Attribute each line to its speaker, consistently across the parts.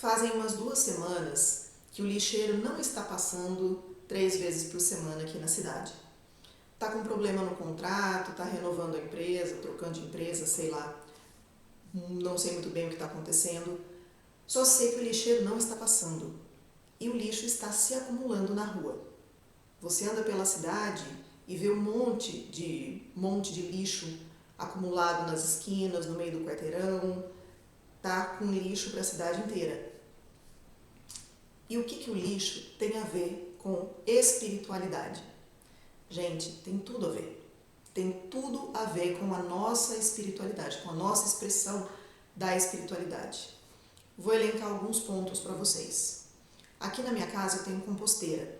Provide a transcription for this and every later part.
Speaker 1: Fazem umas 2 semanas que o lixeiro não está passando 3 vezes por semana aqui na cidade. Está com problema no contrato, está renovando a empresa, trocando de empresa, sei lá. Não sei muito bem o que está acontecendo. Só sei que o lixeiro não está passando. E o lixo está se acumulando na rua. Você anda pela cidade e vê um monte de lixo acumulado nas esquinas, no meio do quarteirão. Tá com lixo para a cidade inteira. E o que o lixo tem a ver com espiritualidade? Gente, tem tudo a ver. Tem tudo a ver com a nossa espiritualidade, com a nossa expressão da espiritualidade. Vou elencar alguns pontos para vocês. Aqui na minha casa eu tenho composteira.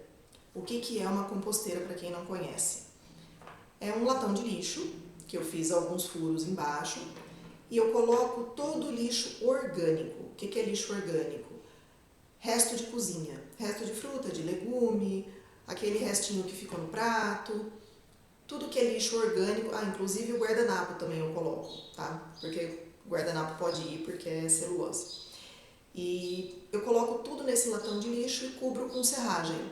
Speaker 1: O que é uma composteira para quem não conhece? É um latão de lixo, que eu fiz alguns furos embaixo, e eu coloco todo o lixo orgânico. O que é lixo orgânico? Resto de cozinha, resto de fruta, de legume, aquele restinho que ficou no prato, tudo que é lixo orgânico, inclusive o guardanapo também eu coloco, tá? Porque o guardanapo pode ir porque é celulose. E eu coloco tudo nesse latão de lixo e cubro com serragem.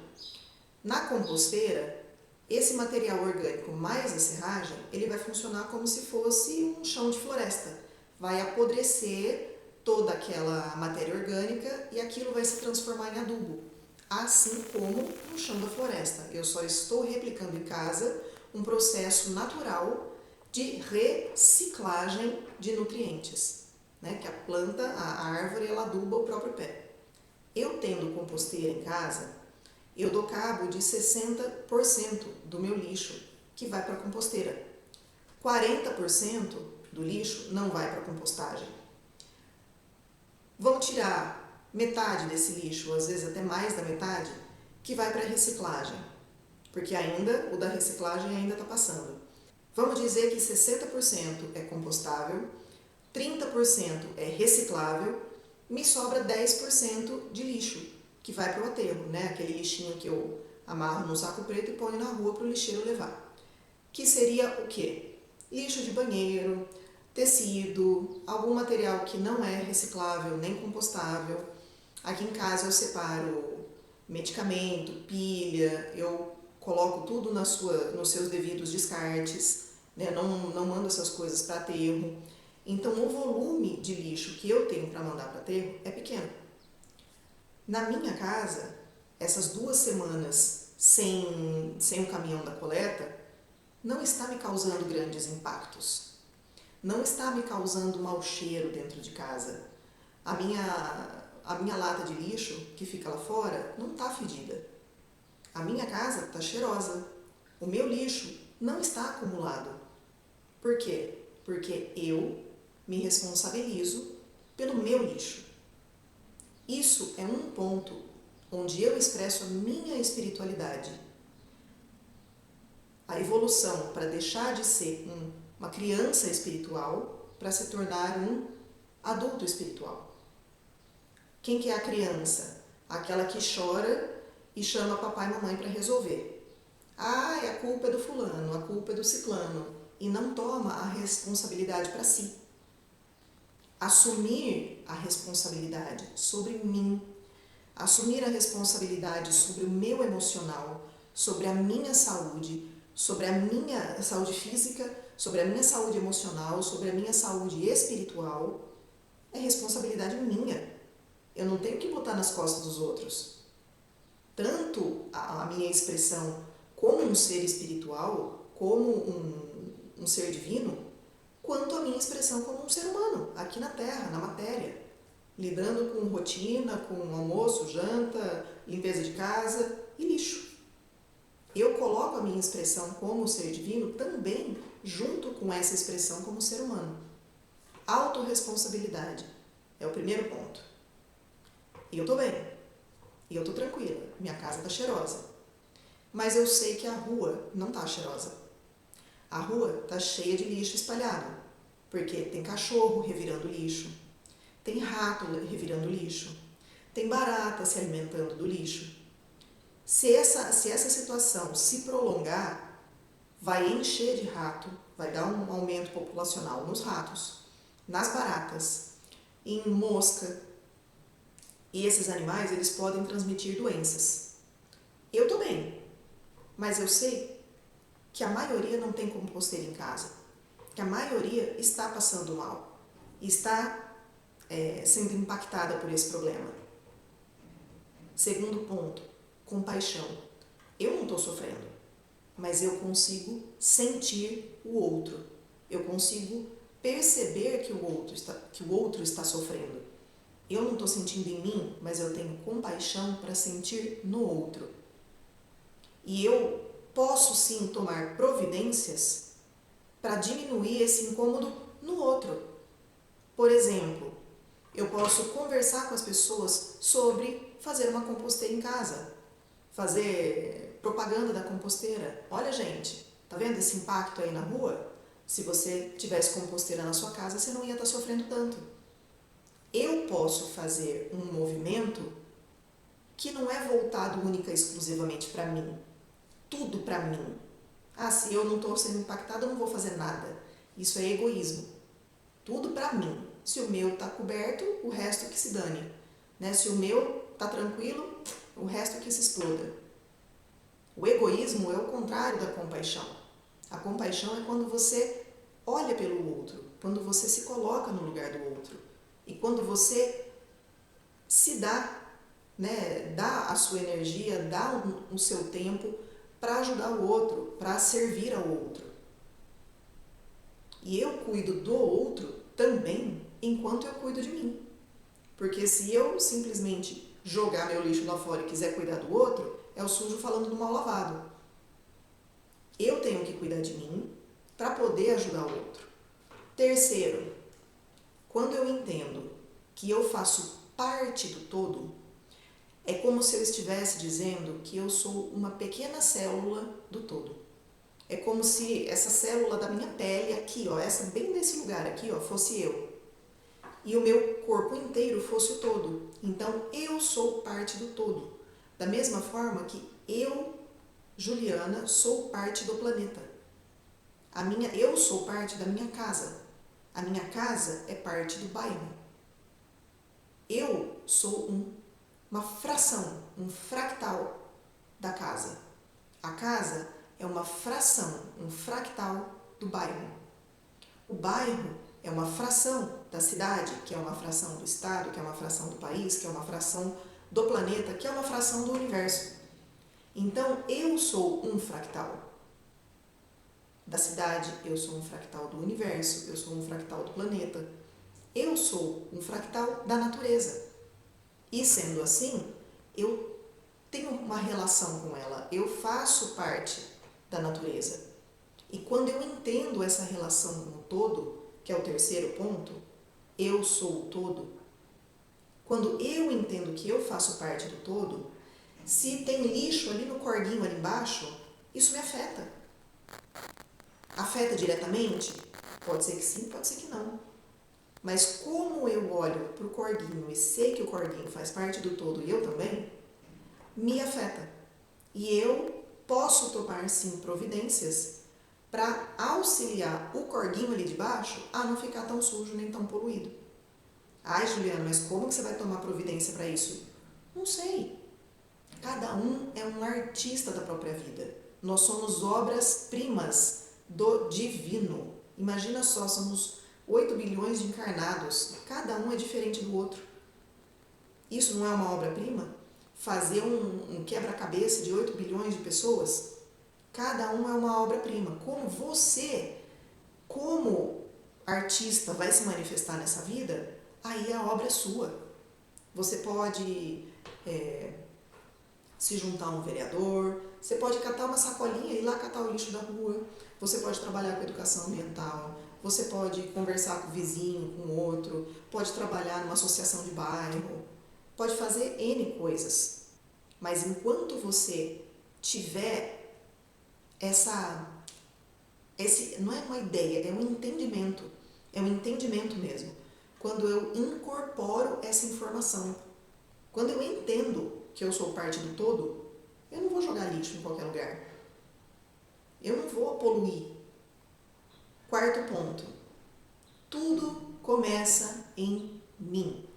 Speaker 1: Na composteira, esse material orgânico mais a serragem, ele vai funcionar como se fosse um chão de floresta. Vai apodrecer toda aquela matéria orgânica e aquilo vai se transformar em adubo, assim como no chão da floresta. Eu só estou replicando em casa um processo natural de reciclagem de nutrientes, né? Que a planta, a árvore, ela aduba o próprio pé. Eu tendo composteira em casa, eu dou cabo de 60% do meu lixo que vai para a composteira. 40% do lixo não vai para a compostagem. Vamos tirar metade desse lixo, às vezes até mais da metade, que vai para a reciclagem, porque ainda o da reciclagem ainda está passando. Vamos dizer que 60% é compostável, 30% é reciclável, me sobra 10% de lixo, que vai para o aterro, né? Aquele lixinho que eu amarro num saco preto e ponho na rua para o lixeiro levar. Que seria o quê? Lixo de banheiro, tecido, algum material que não é reciclável nem compostável. Aqui em casa eu separo medicamento, pilha, eu coloco tudo nos seus devidos descartes, né? Não mando essas coisas para aterro. Então o volume de lixo que eu tenho para mandar para aterro é pequeno. Na minha casa, essas 2 semanas sem o caminhão da coleta, não está me causando grandes impactos. Não está me causando mau cheiro dentro de casa. A minha lata de lixo, que fica lá fora, não está fedida. A minha casa está cheirosa. O meu lixo não está acumulado. Por quê? Porque eu me responsabilizo pelo meu lixo. Isso é um ponto onde eu expresso a minha espiritualidade. A evolução para deixar de ser uma criança espiritual para se tornar um adulto espiritual. Quem que é a criança? Aquela que chora e chama papai e mamãe para resolver. A culpa é do fulano, a culpa é do ciclano. E não toma a responsabilidade para si. Assumir a responsabilidade sobre mim, assumir a responsabilidade sobre o meu emocional, sobre a minha saúde, sobre a minha saúde física, sobre a minha saúde emocional, sobre a minha saúde espiritual, é responsabilidade minha. Eu não tenho que botar nas costas dos outros. Tanto a minha expressão como um ser espiritual, como um ser divino, quanto a minha expressão como um ser humano, aqui na Terra, na matéria, lidando com rotina, com almoço, janta, limpeza de casa e lixo. Eu coloco a minha expressão como ser divino também junto com essa expressão como ser humano. Autorresponsabilidade é o primeiro ponto. E eu tô bem, e eu tô tranquila, minha casa tá cheirosa. Mas eu sei que a rua não tá cheirosa. A rua tá cheia de lixo espalhado, porque tem cachorro revirando lixo, tem rato revirando lixo, tem barata se alimentando do lixo. Se essa situação se prolongar, vai encher de rato, vai dar um aumento populacional nos ratos, nas baratas, em mosca, E esses animais, eles podem transmitir doenças. Eu tô bem, mas eu sei que a maioria não tem composteira em casa, que a maioria está passando mal, está sendo impactada por esse problema. Segundo ponto, compaixão. Eu não estou sofrendo, mas eu consigo sentir o outro. Eu consigo perceber que o outro está sofrendo. Eu não estou sentindo em mim, mas eu tenho compaixão para sentir no outro. E eu posso sim tomar providências para diminuir esse incômodo no outro. Por exemplo, eu posso conversar com as pessoas sobre fazer uma composteira em casa, fazer propaganda da composteira. Olha, gente, tá vendo esse impacto aí na rua? Se você tivesse composteira na sua casa, você não ia estar sofrendo tanto. Eu posso fazer um movimento que não é voltado única e exclusivamente para mim. Tudo para mim. Ah, se eu não estou sendo impactada, eu não vou fazer nada. Isso é egoísmo. Tudo para mim. Se o meu está coberto, o resto que se dane. Né? Se o meu está tranquilo, o resto que se exploda. O egoísmo é o contrário da compaixão. A compaixão é quando você olha pelo outro, quando você se coloca no lugar do outro e quando você se dá, né, dá a sua energia, dá o seu tempo para ajudar o outro, para servir ao outro. E eu cuido do outro também enquanto eu cuido de mim. Porque se eu simplesmente jogar meu lixo lá fora e quiser cuidar do outro, é o sujo falando do mal lavado. Eu tenho que cuidar de mim para poder ajudar o outro. Terceiro, quando eu entendo que eu faço parte do todo, é como se eu estivesse dizendo que eu sou uma pequena célula do todo. É como se essa célula da minha pele aqui, ó, essa bem nesse lugar aqui, ó, fosse eu. E o meu corpo inteiro fosse o todo. Então, eu sou parte do todo. Da mesma forma que eu, Juliana, sou parte do planeta. Eu sou parte da minha casa. A minha casa é parte do bairro. Eu sou uma fração, um fractal da casa. A casa é uma fração, um fractal do bairro. O bairro é uma fração da cidade, que é uma fração do estado, que é uma fração do país, que é uma fração do planeta, que é uma fração do universo. Então, eu sou um fractal da cidade, eu sou um fractal do universo, eu sou um fractal do planeta. Eu sou um fractal da natureza. E sendo assim, eu tenho uma relação com ela, eu faço parte da natureza. E quando eu entendo essa relação com o todo, que é o terceiro ponto, eu sou o todo. Quando eu entendo que eu faço parte do todo, se tem lixo ali no corguinho ali embaixo, isso me afeta. Afeta diretamente? Pode ser que sim, pode ser que não. Mas como eu olho para o corguinho e sei que o corguinho faz parte do todo e eu também, me afeta. E eu posso tomar sim providências para auxiliar o corguinho ali de baixo a não ficar tão sujo nem tão poluído. Ai, Juliana, mas como que você vai tomar providência para isso? Não sei. Cada um é um artista da própria vida. Nós somos obras-primas do divino. Imagina só, somos 8 bilhões de encarnados. Cada um é diferente do outro. Isso não é uma obra-prima? Fazer um quebra-cabeça de 8 bilhões de pessoas? Cada um é uma obra-prima. Como você, como artista, vai se manifestar nessa vida, aí a obra é sua. Você pode se juntar a um vereador, você pode catar uma sacolinha e ir lá catar o lixo da rua, você pode trabalhar com educação ambiental, você pode conversar com o vizinho, com o outro, pode trabalhar numa associação de bairro, pode fazer N coisas. Mas enquanto você tiver não é uma ideia, é um entendimento mesmo. Quando eu incorporo essa informação, quando eu entendo que eu sou parte do todo, eu não vou jogar lixo em qualquer lugar. Eu não vou poluir. Quarto ponto. Tudo começa em mim.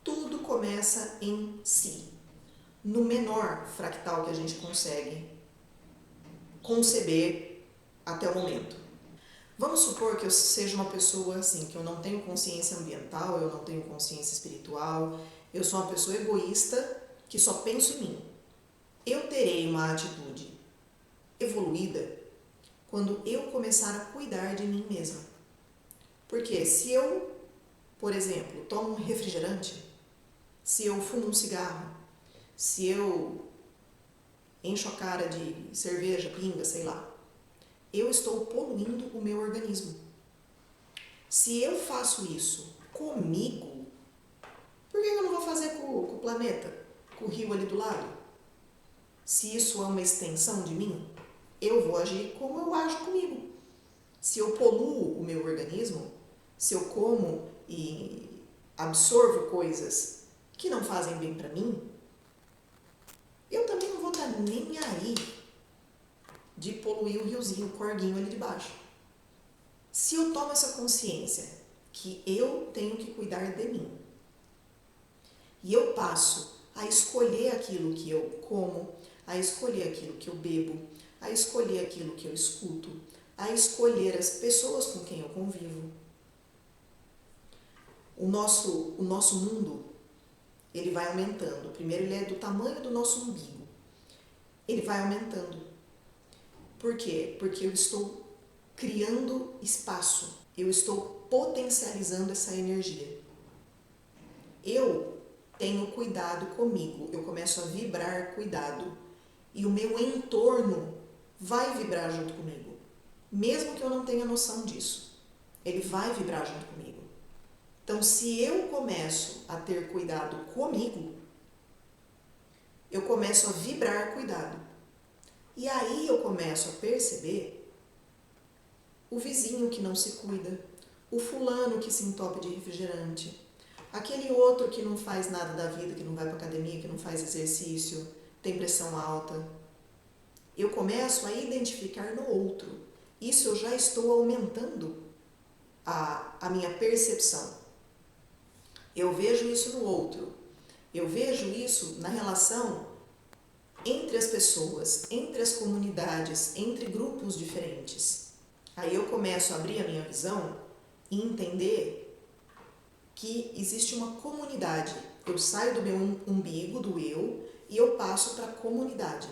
Speaker 1: Tudo começa começa em si, no menor fractal que a gente consegue conceber até o momento. Vamos supor que eu seja uma pessoa assim, que eu não tenho consciência ambiental, eu não tenho consciência espiritual, eu sou uma pessoa egoísta que só penso em mim. Eu terei uma atitude evoluída quando eu começar a cuidar de mim mesma. Porque se eu, por exemplo, tomo um refrigerante, se eu fumo um cigarro, se eu encho a cara de cerveja, pinga, sei lá, eu estou poluindo o meu organismo. Se eu faço isso comigo, por que eu não vou fazer com o planeta, com o rio ali do lado? Se isso é uma extensão de mim, eu vou agir como eu ajo comigo. Se eu poluo o meu organismo, se eu como e absorvo coisas que não fazem bem para mim, eu também não vou estar nem aí de poluir o riozinho, o corguinho ali de baixo. Se eu tomo essa consciência que eu tenho que cuidar de mim e eu passo a escolher aquilo que eu como, a escolher aquilo que eu bebo, a escolher aquilo que eu escuto, a escolher as pessoas com quem eu convivo. O nosso mundo, ele vai aumentando. Primeiro, ele é do tamanho do nosso umbigo. Ele vai aumentando. Por quê? Porque eu estou criando espaço. Eu estou potencializando essa energia. Eu tenho cuidado comigo. Eu começo a vibrar cuidado. E o meu entorno vai vibrar junto comigo. Mesmo que eu não tenha noção disso. Ele vai vibrar junto comigo. Então, se eu começo a ter cuidado comigo, eu começo a vibrar cuidado. E aí eu começo a perceber o vizinho que não se cuida, o fulano que se entope de refrigerante, aquele outro que não faz nada da vida, que não vai para academia, que não faz exercício, tem pressão alta. Eu começo a identificar no outro. Isso eu já estou aumentando a minha percepção. Eu vejo isso no outro. Eu vejo isso na relação entre as pessoas, entre as comunidades, entre grupos diferentes. Aí eu começo a abrir a minha visão e entender que existe uma comunidade. Eu saio do meu umbigo, do eu, e eu passo para a comunidade.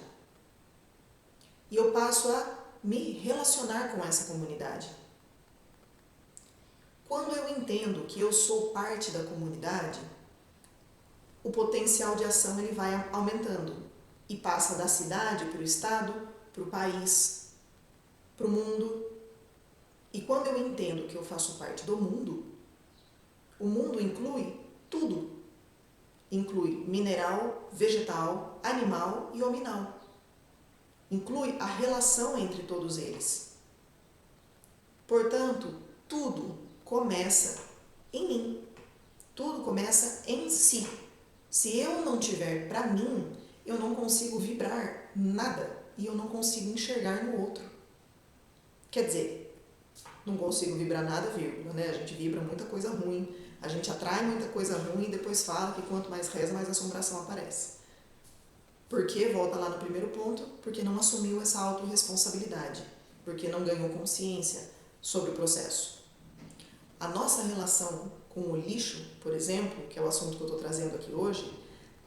Speaker 1: E eu passo a me relacionar com essa comunidade. Quando eu entendo que eu sou parte da comunidade, o potencial de ação ele vai aumentando e passa da cidade para o estado, para o país, para o mundo. E quando eu entendo que eu faço parte do mundo, o mundo inclui tudo. Inclui mineral, vegetal, animal e hominal. Inclui a relação entre todos eles. Portanto, tudo começa em mim. Tudo começa em si. Se eu não tiver para mim, eu não consigo vibrar nada e eu não consigo enxergar no outro. Quer dizer, não consigo vibrar nada, vírgula, né? A gente vibra muita coisa ruim, a gente atrai muita coisa ruim e depois fala que quanto mais reza, mais assombração aparece. Por quê? Volta lá no primeiro ponto, porque não assumiu essa autorresponsabilidade, porque não ganhou consciência sobre o processo. A nossa relação com o lixo, por exemplo, que é o assunto que eu estou trazendo aqui hoje,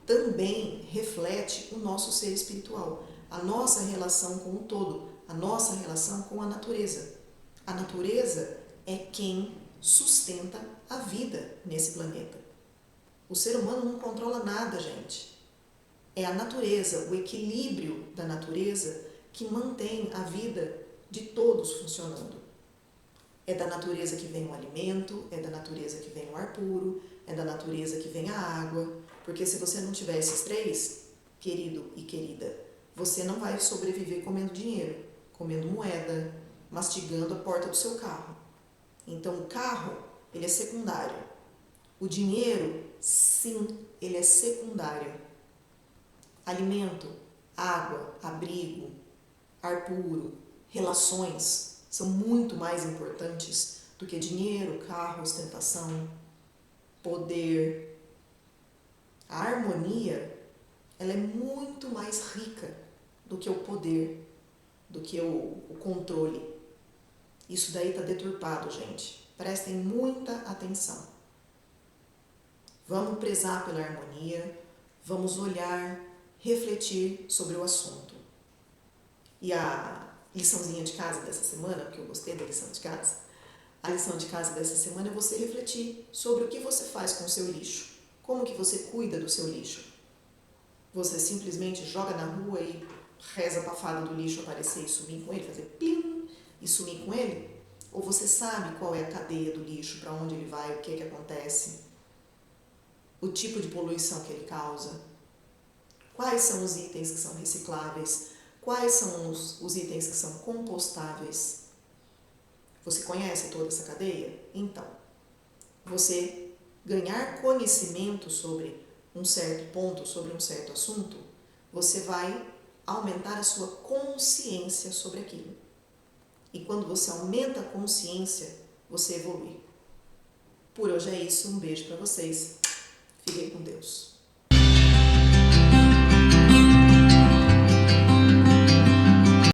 Speaker 1: também reflete o nosso ser espiritual, a nossa relação com o todo, a nossa relação com a natureza. A natureza é quem sustenta a vida nesse planeta. O ser humano não controla nada, gente. É a natureza, o equilíbrio da natureza que mantém a vida de todos funcionando. É da natureza que vem o alimento, é da natureza que vem o ar puro, é da natureza que vem a água. Porque se você não tiver esses três, querido e querida, você não vai sobreviver comendo dinheiro, comendo moeda, mastigando a porta do seu carro. Então o carro, ele é secundário. O dinheiro, sim, ele é secundário. Alimento, água, abrigo, ar puro, relações são muito mais importantes do que dinheiro, carro, ostentação, poder. harmonia, ela é muito mais rica do que o poder, do que o controle. Isso daí está deturpado, gente. Prestem muita atenção. Vamos prezar pela harmonia, vamos olhar, refletir sobre o assunto. E a liçãozinha de casa dessa semana, porque eu gostei da lição de casa, a lição de casa dessa semana é você refletir sobre o que você faz com o seu lixo. Como que você cuida do seu lixo? Você simplesmente joga na rua e reza para a fada do lixo aparecer e sumir com ele, fazer plim e sumir com ele? Ou você sabe qual é a cadeia do lixo, para onde ele vai, o que que acontece, o tipo de poluição que ele causa, quais são os itens que são recicláveis, quais são os itens que são compostáveis? Você conhece toda essa cadeia? Então, você ganhar conhecimento sobre um certo ponto, sobre um certo assunto, você vai aumentar a sua consciência sobre aquilo. E quando você aumenta a consciência, você evolui. Por hoje é isso, um beijo para vocês. Fiquem com Deus.